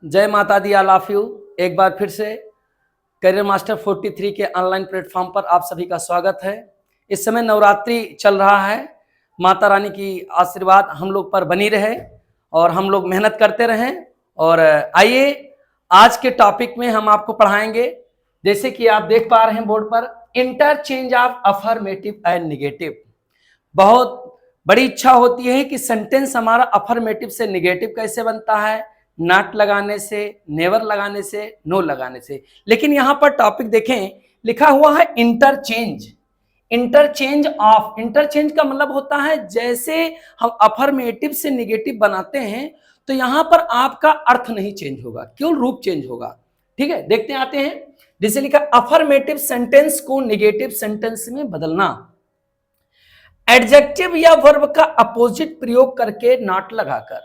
जय माता दी, all of you. एक बार फिर से करियर मास्टर 43 के ऑनलाइन प्लेटफॉर्म पर आप सभी का स्वागत है। इस समय नवरात्रि चल रहा है। माता रानी की आशीर्वाद हम लोग पर बनी रहे और हम लोग मेहनत करते रहें। और आइए आज के टॉपिक में हम आपको पढ़ाएंगे, जैसे कि आप देख पा रहे हैं बोर्ड पर, interchange of affirmative and negative. बहुत बड़ी इच्छा होती है कि सेंटेंस हमारा अफर्मेटिव से निगेटिव कैसे बनता है, नॉट लगाने से, नेवर लगाने से, नो लगाने से। लेकिन यहां पर टॉपिक देखें, लिखा हुआ है इंटरचेंज। इंटरचेंज ऑफ, इंटरचेंज का मतलब होता है जैसे हम अफर्मेटिव से निगेटिव बनाते हैं तो यहां पर आपका अर्थ नहीं चेंज होगा, केवल रूप चेंज होगा। ठीक है, देखते आते हैं। जैसे लिखा अफर्मेटिव सेंटेंस को निगेटिव सेंटेंस में बदलना, एडजेक्टिव या वर्ब का अपोजिट प्रयोग करके नॉट लगाकर।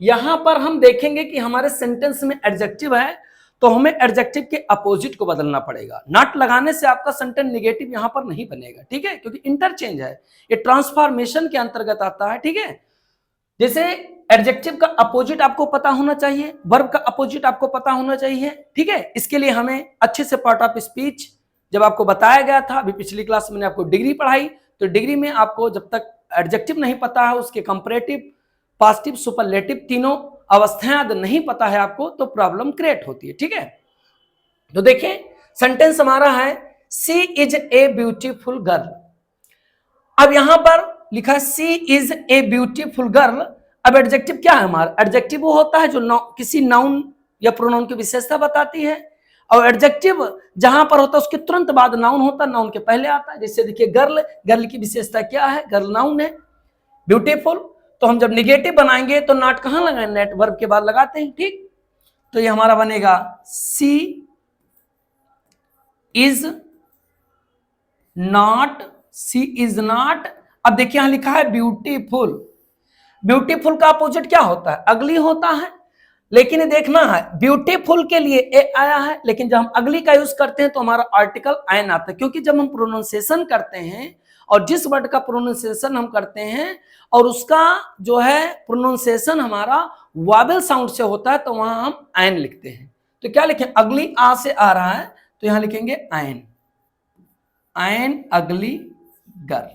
यहां पर हम देखेंगे कि हमारे सेंटेंस में एडजेक्टिव है तो हमें एडजेक्टिव के अपोजिट को बदलना पड़ेगा। नॉट लगाने से आपका सेंटेंस निगेटिव यहां पर नहीं बनेगा, ठीक है, क्योंकि इंटरचेंज है, ये ट्रांसफॉर्मेशन के अंतर्गत आता है। ठीक है, जैसे एडजेक्टिव का अपोजिट आपको पता होना चाहिए, वर्ब का अपोजिट आपको पता होना चाहिए। ठीक है, इसके लिए हमें अच्छे से पार्ट ऑफ स्पीच जब आपको बताया गया था, अभी पिछली क्लास में मैंने आपको डिग्री पढ़ाई, तो डिग्री में आपको जब तक एडजेक्टिव नहीं पता है, उसके कंपैरेटिव, पॉजिटिव, सुपरलेटिव तीनों अवस्थाएं यदि नहीं पता है आपको तो प्रॉब्लम क्रिएट होती है। ठीक है, तो देखिए सेंटेंस हमारा है she is a beautiful girl. अब यहां पर लिखा है she is a beautiful girl. अब एडजेक्टिव क्या है हमारा? एडजेक्टिव वो होता है जो किसी नाउन या प्रोनाउन की विशेषता बताती है, और एडजेक्टिव जहां पर होता है उसके तुरंत बाद नाउन होता है, नाउन के पहले आता है। जैसे देखिए गर्ल, गर्ल की विशेषता क्या है? गर्ल नाउन है। ब्यूटीफुल, तो हम जब निगेटिव बनाएंगे तो नॉट कहां लगाएंगे? नेट वर्ब के बाद लगाते हैं। ठीक, तो ये हमारा बनेगा she is not, she is not. अब देखिए यहां लिखा है ब्यूटीफुल। ब्यूटीफुल का अपोजिट क्या होता है? अगली होता है। लेकिन ये देखना है, ब्यूटीफुल के लिए ए आया है, लेकिन जब हम अगली का यूज करते हैं तो हमारा आर्टिकल आयन आता है, क्योंकि जब हम प्रोनाउंसिएशन करते हैं और जिस वर्ड का प्रोनाउंसिएशन हम करते हैं और उसका जो है प्रोनाउंसिएशन हमारा वावेल साउंड से होता है तो वहां हम आयन लिखते हैं। तो क्या लिखें? अगली आ से आ रहा है तो यहां लिखेंगे आयन, आयन अगली गर्ल।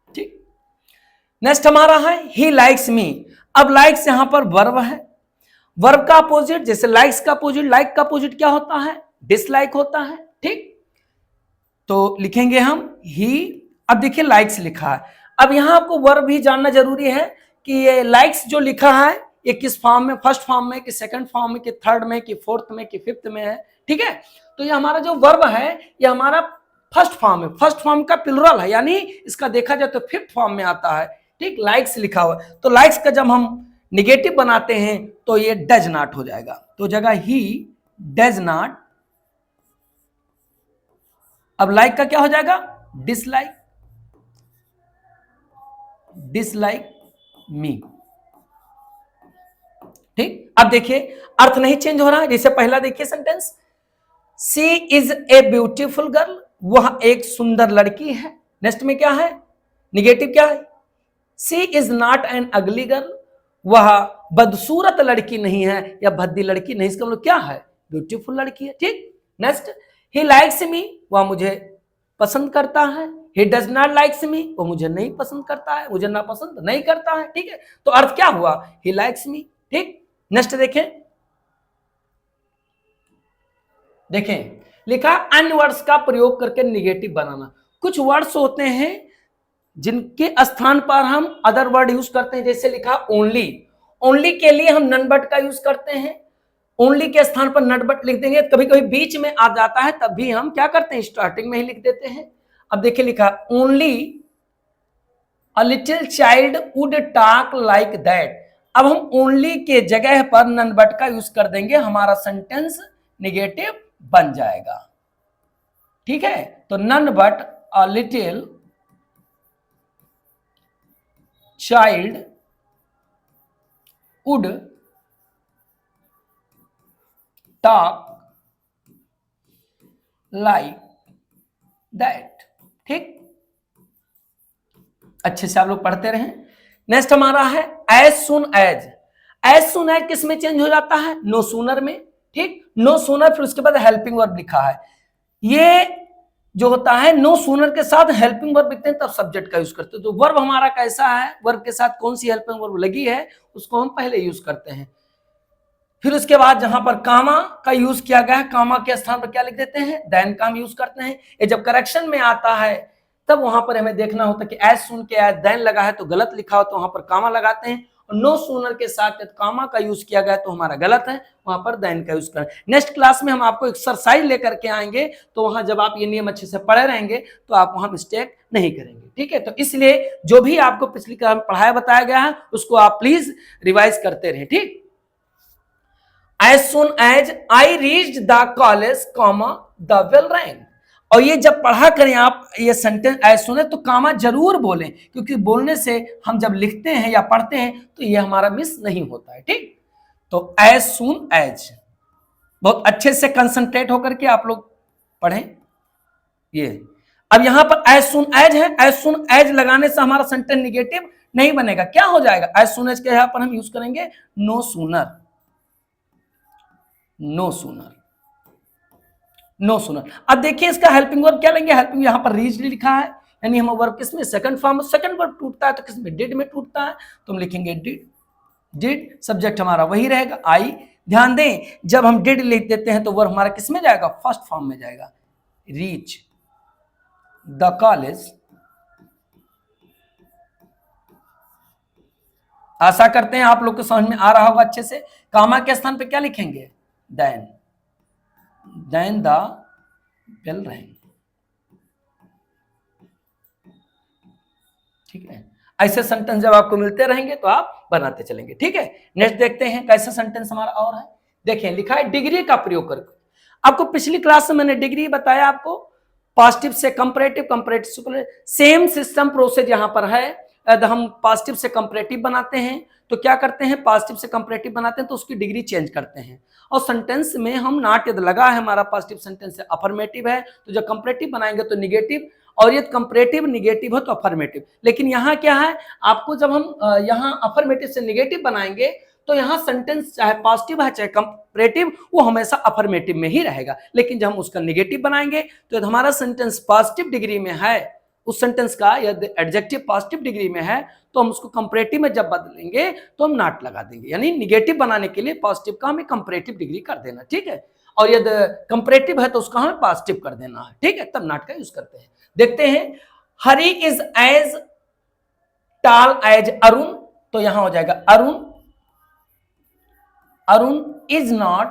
ठीक, नेक्स्ट हमारा है ही लाइक्स मी। अब लाइक्स यहां पर वर्ब है, वर्ब का अपोजिट, जैसे लाइक्स का अपोजिट, लाइक का अपोजिट क्या होता है? डिसलाइक होता है। ठीक, तो लिखेंगे हम ही। अब देखिए लाइक्स लिखा है, अब यहां आपको वर्ब भी जानना जरूरी है कि ये लाइक्स जो लिखा है ये किस फॉर्म में, फर्स्ट फॉर्म में कि सेकंड फॉर्म में कि थर्ड में कि फोर्थ में कि फिफ्थ में है। ठीक है, तो ये हमारा जो वर्ब है ये हमारा फर्स्ट फॉर्म है, फर्स्ट फॉर्म का प्लुरल है, यानी इसका देखा जाए तो फिफ्थ फॉर्म में आता है। ठीक, लाइक्स लिखा हुआ है, तो लाइक्स का जब हम निगेटिव बनाते हैं तो ये डज नॉट हो जाएगा, तो जगह ही डज नॉट। अब लाइक का क्या हो जाएगा? डिसलाइक, डिसलाइक मी। ठीक, अब देखिए अर्थ नहीं चेंज हो रहा है। जैसे पहला देखिए sentence, she is a beautiful girl, वह एक सुंदर लड़की है। नेक्स्ट में क्या है? निगेटिव क्या है? She is not an ugly girl, वह बदसूरत लड़की नहीं है या भद्दी लड़की नहीं। इसका मतलब क्या है? ब्यूटीफुल लड़की है। ठीक, नेक्स्ट, ही लाइक्स मी, वह मुझे पसंद करता है। He does not likes me, वो मुझे नहीं पसंद करता है, मुझे ना पसंद नहीं करता है। ठीक है, तो अर्थ क्या हुआ? He likes me. ठीक, नेक्स्ट देखें, देखें लिखा अन्य वर्ड्स का प्रयोग करके निगेटिव बनाना। कुछ वर्ड्स होते हैं जिनके स्थान पर हम अदर वर्ड यूज करते हैं, जैसे लिखा ओनली। ओनली के लिए हम नन बट का यूज करते हैं, ओनली के स्थान पर नट बट लिख देंगे। कभी कभी बीच में आ जाता है तब भी हम क्या करते हैं? स्टार्टिंग में ही लिख देते हैं। अब देखिए लिखा only a little child would talk like that. अब हम ओनली के जगह पर नन बट का यूज कर देंगे, हमारा सेंटेंस निगेटिव बन जाएगा। ठीक है, तो none but a little child would talk like that. ठीक, अच्छे से आप लोग पढ़ते रहें। नेक्स्ट हमारा है एज सुन एज किस में चेंज हो जाता है? नो सूनर में। ठीक, नो सूनर, फिर उसके बाद हेल्पिंग वर्ब लिखा है। ये जो होता है नो सूनर के साथ हेल्पिंग वर्ब लिखते हैं तब सब्जेक्ट का यूज करते हैं। तो वर्ब हमारा कैसा है, वर्ब के साथ कौन सी हेल्पिंग वर्ब लगी है उसको हम पहले यूज करते हैं। फिर उसके बाद जहां पर कामा का यूज किया गया है, कामा के स्थान पर क्या लिख देते हैं? देन का हम यूज करते हैं। ये जब करेक्शन में आता है तब वहां पर हमें देखना होता है कि एज सुन के एज देन लगा है तो गलत लिखा हो तो वहां पर कामा लगाते हैं, और नो सूनर के साथ कामा का यूज किया गया तो हमारा गलत है, वहां पर देन का यूज करें। नेक्स्ट क्लास में हम आपको एक्सरसाइज लेकर के आएंगे, तो वहां जब आप ये नियम अच्छे से पढ़े रहेंगे तो आप वहां मिस्टेक नहीं करेंगे। ठीक है, तो इसलिए जो भी आपको पिछली क्लास में पढ़ाया बताया गया है उसको आप प्लीज रिवाइज करते रहे। ठीक, as soon as I reached the college, the bell rang। और ये जब पढ़ा करें आप ये सेंटेंस as soon as, तो कामा जरूर बोलें, क्योंकि बोलने से हम जब लिखते हैं या पढ़ते हैं तो ये हमारा मिस नहीं होता है। ठीक, तो as soon as बहुत अच्छे से कंसंट्रेट होकर के आप लोग पढ़ें। ये अब यहां पर as soon as है, as soon as लगाने से हमारा सेंटेंस निगेटिव नहीं बनेगा। क्या हो जाएगा? as soon as के यहां पर हम यूज करेंगे no sooner, no sooner, no sooner. अब देखिए इसका हेल्पिंग वर्ब क्या लेंगे? हेल्पिंग यहां पर रीच्ड लिखा है, यानी हम वर्ब किसमें? Second form. सेकंड वर्ब टूटता है तो किसमें? डिड में टूटता है, तो हम लिखेंगे डिड। डिड सब्जेक्ट हमारा वही रहेगा आई। ध्यान दें जब हम डिड लिख देते हैं तो वर्ब हमारा किसमें जाएगा? फर्स्ट फॉर्म में जाएगा। Reach the college. आशा करते हैं आप लोग को समझ में आ रहा होगा अच्छे से। कामा के स्थान पे क्या लिखेंगे? Then the bell rang. ठीक है, ऐसे सेंटेंस जब आपको मिलते रहेंगे तो आप बनाते चलेंगे। ठीक है, नेक्स्ट देखते हैं कैसा सेंटेंस हमारा और है। देखिए लिखा है डिग्री का प्रयोग करके। आपको पिछली क्लास में मैंने डिग्री बताया, आपको पॉजिटिव से कंपैरेटिव, कंपैरेटिव से सेम सिस्टम प्रोसेस यहां पर है। हम पॉजिटिव से कंपैरेटिव बनाते हैं तो क्या करते हैं? पॉजिटिव से कंपैरेटिव बनाते हैं तो उसकी डिग्री चेंज करते हैं, और सेंटेंस में हम नॉट यदि लगा है हमारा पॉजिटिव सेंटेंस है, अफर्मेटिव है, तो जब कंपैरेटिव बनाएंगे तो निगेटिव, और ये कंपैरेटिव निगेटिव है तो अफर्मेटिव। लेकिन यहाँ क्या है, आपको जब हम यहाँ अफर्मेटिव से निगेटिव बनाएंगे तो यहाँ सेंटेंस चाहे पॉजिटिव है चाहे कंपैरेटिव वो हमेशा अफर्मेटिव में ही रहेगा। लेकिन जब हम उसका निगेटिव बनाएंगे तो यदि हमारा सेंटेंस पॉजिटिव डिग्री में है, उस सेंटेंस का यदि एडजेक्टिव पॉजिटिव डिग्री में है तो हम उसको कंपैरेटिव में जब बदलेंगे तो हम नॉट लगा देंगे, यानी निगेटिव बनाने के लिए पॉजिटिव का हमें कंपैरेटिव डिग्री कर देना। ठीक है, और यदि कंपैरेटिव है तो उसका हमें पॉजिटिव कर देना है। ठीक है, तब नॉट का यूज करते हैं। देखते हैं, Hari is as tall as Arun, तो यहां हो जाएगा अरुण, अरुण इज नॉट।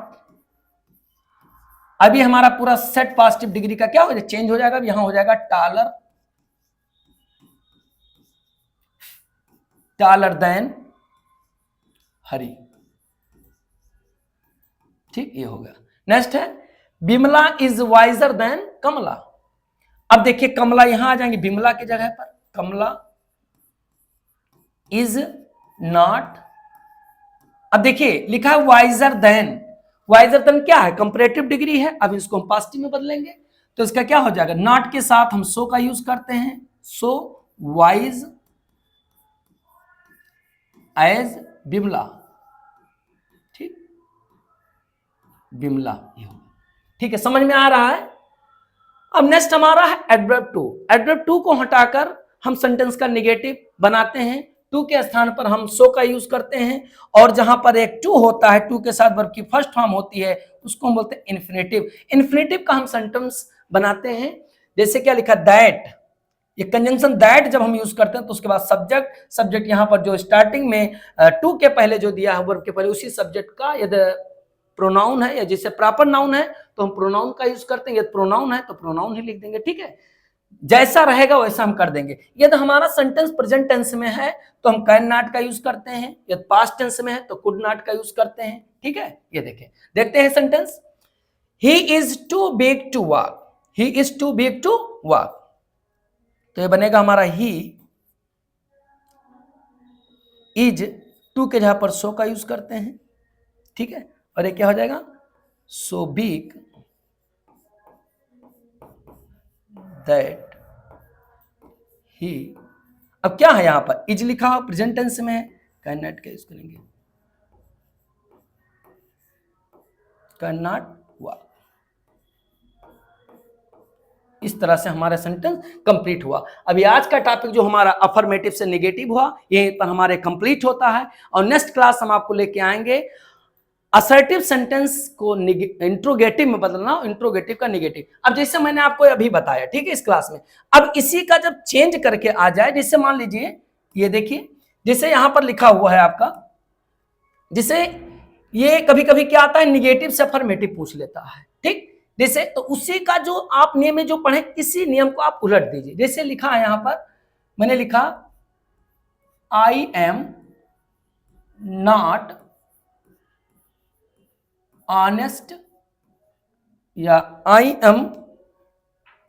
अभी हमारा पूरा सेट पॉजिटिव डिग्री का क्या हो जाएगा? चेंज हो जाएगा। अब यहां हो जाएगा टॉलर, टॉलर देन हरी। ठीक, ये होगा। नेक्स्ट है बिमला इज वाइजर देन कमला। अब देखिए कमला यहां आ जाएंगे बिमला की जगह पर, कमला इज नॉट। अब देखिए लिखा है वाइजर देन, वाइजर देन क्या है? कंपैरेटिव डिग्री है। अब इसको हम पॉजिटिव में बदलेंगे तो इसका क्या हो जाएगा? नॉट के साथ हम सो का यूज करते हैं, सो वाइज एज बिमला। ठीक, बिमला ये होगा। ठीक है, समझ में आ रहा है। अब नेक्स्ट हमारा है एडवर्ब टू। एडवर्ब टू को हटाकर हम सेंटेंस का निगेटिव बनाते हैं, टू के स्थान पर हम सो का यूज करते हैं, और जहां पर एक टू होता है, टू के साथ वर्ब की फर्स्ट फॉर्म होती है, उसको हम बोलते हैं इन्फिनेटिव। इन्फिनेटिव का हम सेंटेंस बनाते हैं, जैसे क्या लिखा दैट, ये कंजंक्शन दैट जब हम यूज करते हैं तो उसके बाद सब्जेक्ट, सब्जेक्ट यहां पर जो स्टार्टिंग में टू के पहले जो दिया है वर्ब के पहले उसी सब्जेक्ट का यदि प्रोनाउन है या जैसे प्रॉपर नाउन है तो हम प्रोनाउन का यूज करते हैं, यदि प्रोनाउन है तो प्रोनाउन ही लिख देंगे। ठीक है, जैसा रहेगा वैसा हम कर देंगे। यदि हमारा सेंटेंस प्रेजेंट टेंस में है तो हम कैन नॉट का यूज करते हैं, यदि पास्ट टेंस में है तो कुड नॉट का यूज करते हैं। ठीक है, ये देखें, देखते हैं sentence. He is too big to walk, he is too big to walk, तो ये बनेगा हमारा ही इज, टू के जहां पर सो का यूज करते हैं। ठीक है, और ये क्या हो जाएगा? So big that he. अब क्या है यहां पर? इज लिखा हो, प्रेजेंट टेंस में है, कैन नॉट का यूज करेंगे, कैन नॉट वर्क। इस तरह से हमारा सेंटेंस कंप्लीट हुआ। अभी आज का टॉपिक जो हमारा अफर्मेटिव से नेगेटिव हुआ, यहीं पर हमारे कंप्लीट होता है। और नेक्स्ट क्लास हम आपको लेके आएंगे असर्टिव सेंटेंस को इंट्रोगेटिव में बदलना, इंट्रोगेटिव का नेगेटिव। अब जैसे मैंने आपको अभी बताया, ठीक है, इस क्लास में, अब इसी का जब चेंज करके आ जाए, जैसे मान लीजिए ये देखिए, जैसे यहां पर लिखा हुआ है आपका, जिसे ये कभी कभी क्या आता है, निगेटिव से अफर्मेटिव पूछ लेता है, ठीक, जैसे तो उसी का जो आप नियम में जो पढ़े, इसी नियम को आप उलट दीजिए। जैसे लिखा है यहां पर, मैंने लिखा आई एम नॉट ऑनेस्ट, या I am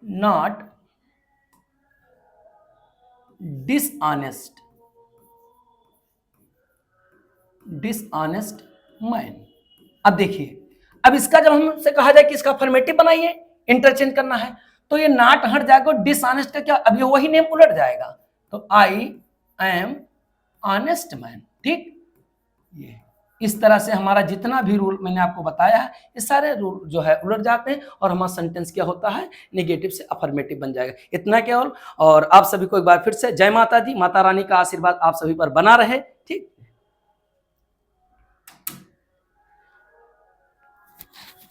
not dishonest, dishonest man. अब देखिए, अब इसका जब हमसे कहा जाए कि इसका अफर्मेटिव बनाइए, इंटरचेंज करना है, तो ये नॉट हट जाएगा, डिसऑनेस्ट का क्या, अब ये वही नेम उलट जाएगा, तो आई एम ऑनेस्ट मैन, ठीक। ये इस तरह से हमारा जितना भी रूल मैंने आपको बताया है, ये सारे रूल जो है उलट जाते हैं, और हमारा सेंटेंस क्या होता है, नेगेटिव से अफर्मेटिव बन जाएगा। इतना केवल। और आप सभी को एक बार फिर से जय माता दी, माता रानी का आशीर्वाद आप सभी पर बना रहे।